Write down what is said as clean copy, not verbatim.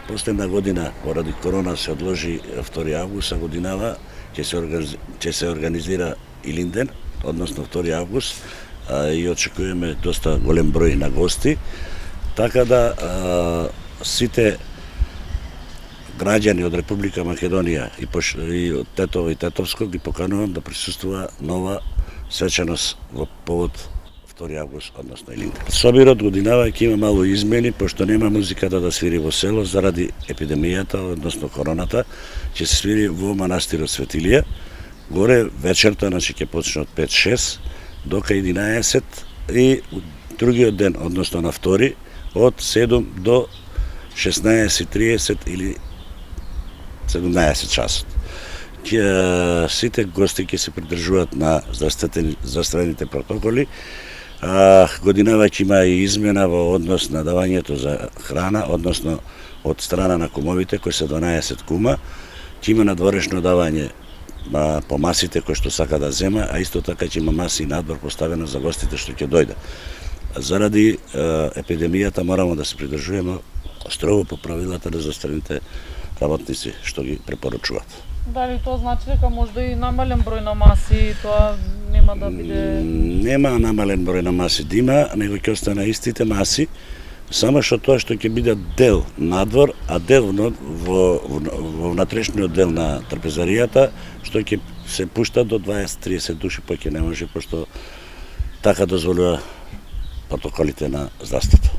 Последна година поради корона се одложи 2 август, а годинава ќе се организира Илинден, односно 2 август, и очекуваме доста голем број на гости, така да сите граѓани од Република Македонија и од Тетово и Тетовско ги поканувам да присуствува нова свечаност во повод 2 август, односно Илинден. Собирот годинава ќе има мало измени, пошто нема музиката да свири во село заради епидемијата, односно короната, ќе се свири во манастирот Светилија. Горе вечерта, значи ќе почне од 5-6 до 11 и другиот ден, односно на 2 од 7 до 16:30 или 17 часот. Сите гости ќе се придржуваат на здравствените протоколи. Годинава ќе има и измена во однос на давањето за храна, односно од страна на кумовите, кои се 12 кума, ќе има надворешно давање по масите кои што сака да зема, а исто така ќе има маси и надвор поставено за гостите што ќе дојдат. Заради епидемијата морамо да се придржуваме строго по правилата на здравствените работници што ги препорачуваат. Дали тоа значи дека можда и намален број на маси, тоа нема да биде... Нема намален број на маси да има, него ќе остане истите маси, само што тоа што ќе биде дел надвор, а дел во внатрешниот дел на трпезаријата, што ќе се пушта до 20-30 души, поќе не може, пошто така дозволува протоколите на здравството.